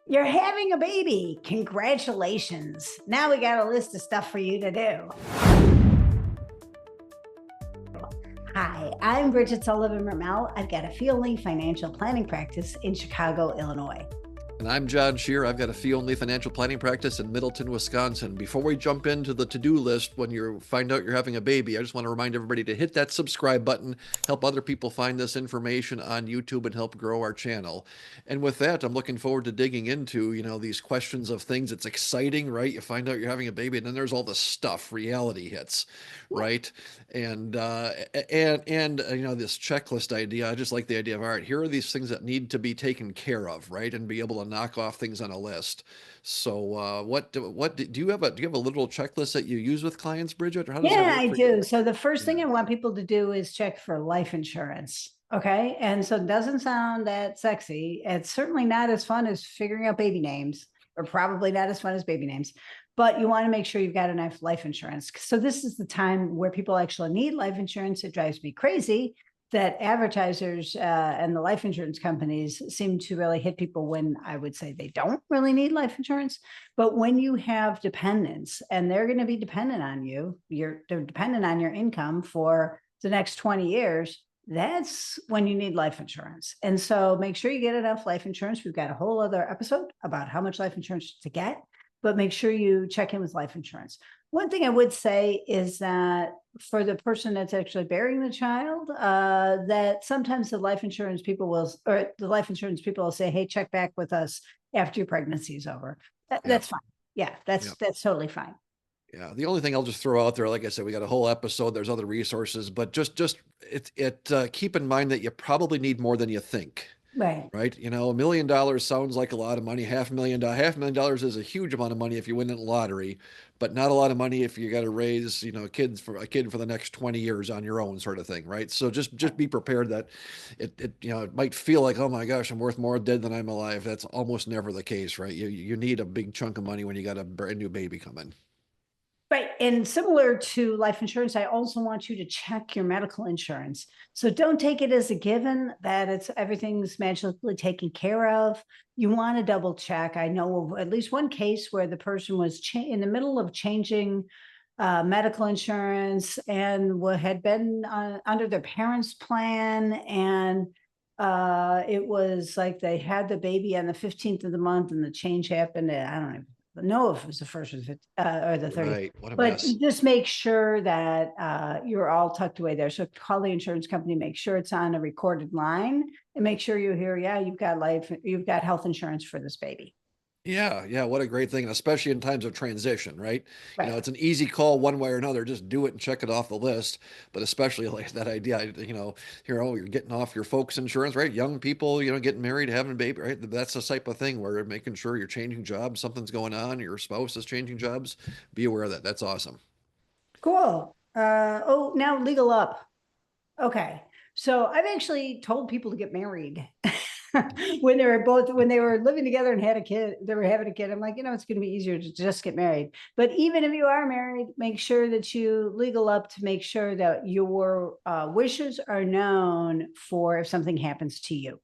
You're having a baby. Congratulations. Now we got a list of stuff for you to do. Hi, I'm Bridget Sullivan Ramel. I've got a fee-only financial planning practice in Chicago, Illinois. And I'm John Shear. I've got a fee-only financial planning practice in Middleton, Wisconsin. Before we jump into the to-do list when you find out you're having a baby, I just want to remind everybody to hit that subscribe button, help other people find this information on YouTube and help grow our channel. And with that, I'm looking forward to digging into, these questions of things. It's exciting, right? You find out you're having a baby, and then there's all the stuff, reality hits, right? And this checklist idea, I just like the idea of, all right, here are these things that need to be taken care of, right? And be able to knock off things on a list. So what do you have a little checklist that you use with clients, Bridget, or how does that Yeah, work I for you? do. So the first thing Yeah. I want people to do is check for life insurance. Okay. And so it doesn't sound that sexy. It's certainly not as fun as figuring out baby names, or probably not as fun as baby names, but you want to make sure you've got enough life insurance. So this is the time where people actually need life insurance. It drives me crazy that advertisers and the life insurance companies seem to really hit people when I would say they don't really need life insurance. But when you have dependents and they're going to be dependent on you, they're dependent on your income for the next 20 years, that's when you need life insurance. And so make sure you get enough life insurance. We've got a whole other episode about how much life insurance to get, but make sure you check in with life insurance. One thing I would say is that for the person that's actually bearing the child, that sometimes the life insurance people will say, hey, check back with us after your pregnancy is over. Yeah. That's fine. Yeah, Yeah. that's totally fine. Yeah, the only thing I'll just throw out there, like I said, we got a whole episode. There's other resources, but just keep in mind that you probably need more than you think. Right. Right? $1 million sounds like a lot of money. $500,000 is a huge amount of money if you win in the lottery, but not a lot of money if you got to raise, kids for a kid for the next 20 years on your own, sort of thing, right? So just be prepared that it might feel like, oh my gosh, I'm worth more dead than I'm alive. That's almost never the case, right? You need a big chunk of money when you got a brand new baby coming. Right. And similar to life insurance, I also want you to check your medical insurance. So don't take it as a given that everything's magically taken care of. You want to double check. I know of at least one case where the person was in the middle of changing medical insurance and had been under their parents' plan. And it was like they had the baby on the 15th of the month and the change happened. I don't even know if it was the first or the 30th, Right. What a but mess. just make sure that you're all tucked away there. So call the insurance company, make sure it's on a recorded line, and make sure you hear, yeah, you've got health insurance for this baby. Yeah, yeah, what a great thing, and especially in times of transition, right? Right. It's an easy call one way or another, just do it and check it off the list. But especially like that idea, you're getting off your folks' insurance, right? Young people, getting married, having a baby, right? That's the type of thing where making sure you're changing jobs, something's going on, your spouse is changing jobs. Be aware of that. That's awesome. Cool. Now legal up. Okay. So I've actually told people to get married when they were living together and had a kid, they were having a kid. I'm like, it's going to be easier to just get married. But even if you are married, make sure that you legal up to make sure that your wishes are known for if something happens to you.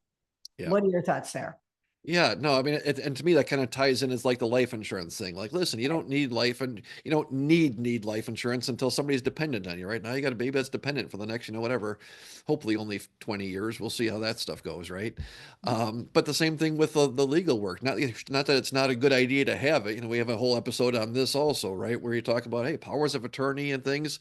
Yeah. What are your thoughts there? Yeah, no, I mean, and to me, that kind of ties in as like the life insurance thing. Like, listen, you don't need life insurance until somebody's dependent on you, right? Now you got a baby that's dependent for the next, whatever, hopefully only 20 years. We'll see how that stuff goes, right? But the same thing with the legal work. Not that it's not a good idea to have it. We have a whole episode on this also, right? Where you talk about, hey, powers of attorney and things.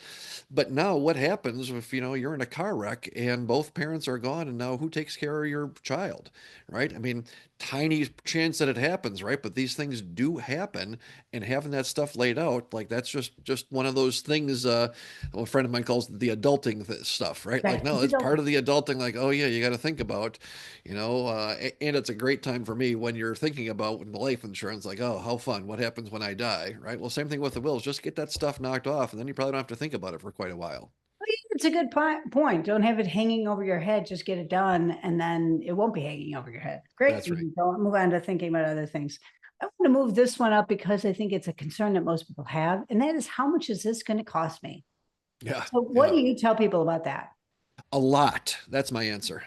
But now what happens if, you're in a car wreck and both parents are gone and now who takes care of your child, right? I mean, tiny chance that it happens, right? But these things do happen, and having that stuff laid out, like that's just one of those things. A friend of mine calls it the adulting stuff, right? Like, Right. no, it's part of the adulting. Like, oh yeah, you got to think about, and it's a great time for me when you're thinking about the life insurance, like, oh, how fun, what happens when I die, right? Well, same thing with the wills. Just get that stuff knocked off, and then you probably don't have to think about it for quite a while. It's a good point. Don't have it hanging over your head. Just get it done, and then it won't be hanging over your head. Great. That's right. Move on to thinking about other things. I want to move this one up because I think it's a concern that most people have, and that is how much is this going to cost me? Yeah, So, what yeah. do you tell people about that? A lot. That's my answer.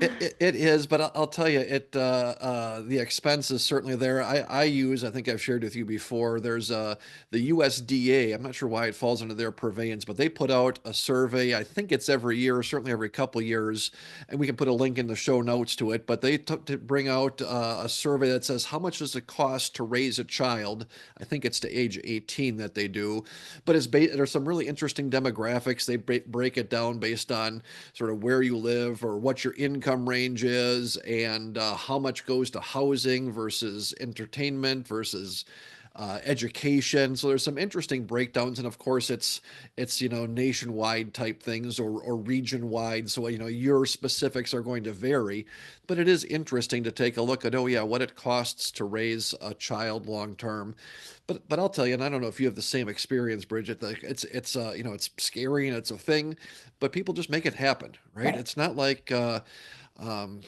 It is, but I'll tell you, the expense is certainly there. I think I've shared with you before. There's the USDA. I'm not sure why it falls under their purveyance, but they put out a survey. I think it's every year, certainly every couple years, and we can put a link in the show notes to it. But they took to bring out a survey that says how much does it cost to raise a child? I think it's to age 18 that they do, but there's some really interesting demographics. They break it down based on sort of where you live or what your income range is, and how much goes to housing versus entertainment versus education. So there's some interesting breakdowns, and of course, it's nationwide type things or region wide. So your specifics are going to vary, but it is interesting to take a look at what it costs to raise a child long term. But I'll tell you, and I don't know if you have the same experience, Bridget. Like it's scary and it's a thing, but people just make it happen, right? Right, It's not like um,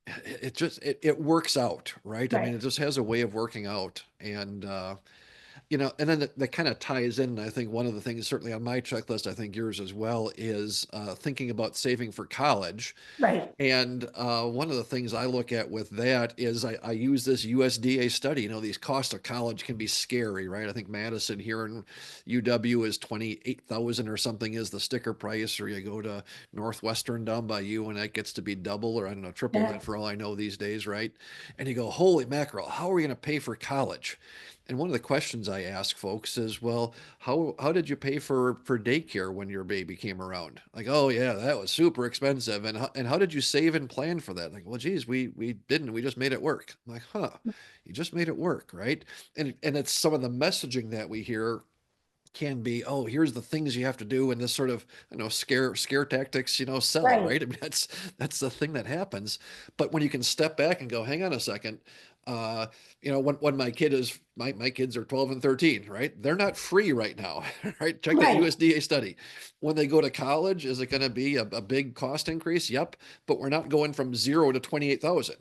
it works out, right? I mean, right. it just has a way of working out, and and then that kind of ties in. I think one of the things, certainly on my checklist, I think yours as well, is thinking about saving for college. Right. And one of the things I look at with that is I use this USDA study. These costs of college can be scary, right? I think Madison here in UW is 28,000 or something is the sticker price, or you go to Northwestern down by you and that gets to be double, or I don't know, triple Yeah. that for all I know these days, right? And you go, holy mackerel, how are we going to pay for college? And one of the questions I ask folks is, well, how did you pay for daycare when your baby came around? Like, oh yeah, that was super expensive. And how did you save and plan for that? Like, well, geez, we didn't. We just made it work. I'm like, huh, you just made it work, right? And it's some of the messaging that we hear can be, oh, here's the things you have to do, and this sort of, scare tactics, sell, Right. right? I mean, that's the thing that happens. But when you can step back and go, hang on a second, uh, when my kids are 12 and 13, right? They're not free right now, right? Check that Right. USDA study. When they go to college, is it going to be a big cost increase? Yep. But we're not going from 0 to 28,000.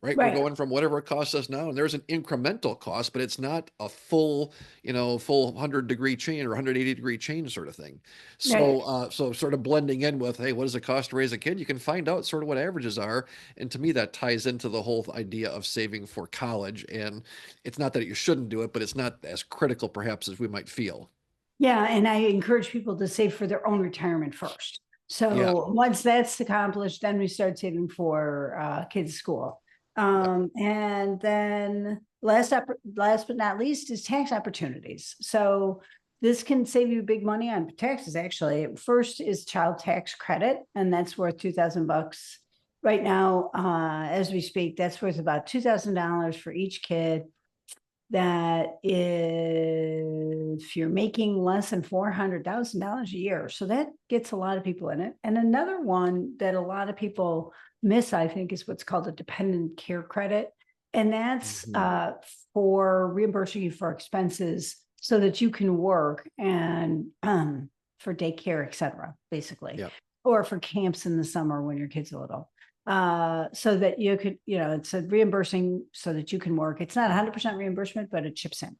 Right, we're Right. going from whatever it costs us now, and there's an incremental cost, but it's not a full 100-degree change or 180-degree change sort of thing. So, Right. so sort of blending in with, hey, what does it cost to raise a kid? You can find out sort of what averages are, and to me, that ties into the whole idea of saving for college. And it's not that you shouldn't do it, but it's not as critical perhaps as we might feel. Yeah, and I encourage people to save for their own retirement first. Yeah, So once that's accomplished, then we start saving for kids' school. yep, And then last but not least is tax opportunities. So this can save you big money on taxes. Actually, first is child tax credit, and that's worth $2,000 right now. As we speak, that's worth about $2,000 for each kid. That is, if you're making less than $400,000 a year. So that gets a lot of people in it. And another one that a lot of people miss, I think, is what's called a dependent care credit. And that's mhm, for reimbursing you for expenses so that you can work and for daycare, et cetera, basically, yep. or for camps in the summer when your kid's a little so that you could, it's a reimbursing so that you can work. It's not 100% reimbursement, but it chips in.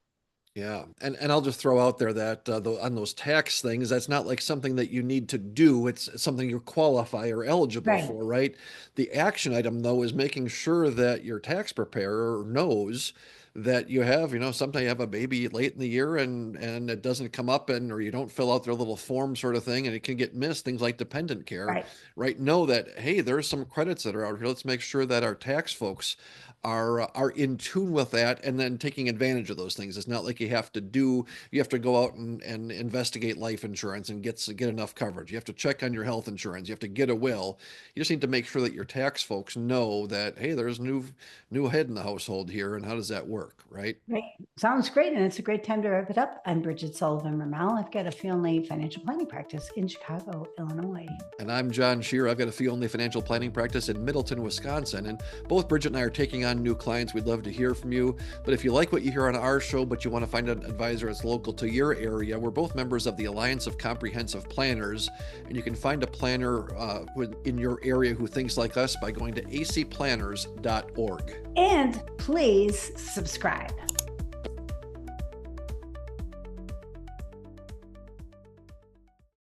Yeah, and I'll just throw out there that on those tax things, that's not like something that you need to do. It's something you qualify or eligible Right, for, right? The action item, though, is making sure that your tax preparer knows that you have, sometimes you have a baby late in the year and it doesn't come up, and or you don't fill out their little form sort of thing, and it can get missed. Things like dependent care, right. right? Know that, hey, there's some credits that are out here. Let's make sure that our tax folks are in tune with that, and then taking advantage of those things. It's not like you have to go out and investigate life insurance and get enough coverage. You have to check on your health insurance. You have to get a will. You just need to make sure that your tax folks know that, hey, there's new head in the household here, and how does that work, right? Right. Sounds great. And it's a great time to wrap it up. I'm Bridget Sullivan Ramal. I've got a family financial planning practice in Chicago, Illinois. And I'm John Shear. I've got a fee only financial planning practice in Middleton, Wisconsin. And both Bridget and I are taking on new clients. We'd love to hear from you. But if you like what you hear on our show, but you want to find an advisor that's local to your area, we're both members of the Alliance of Comprehensive Planners. And you can find a planner in your area who thinks like us by going to acplanners.org. And please subscribe.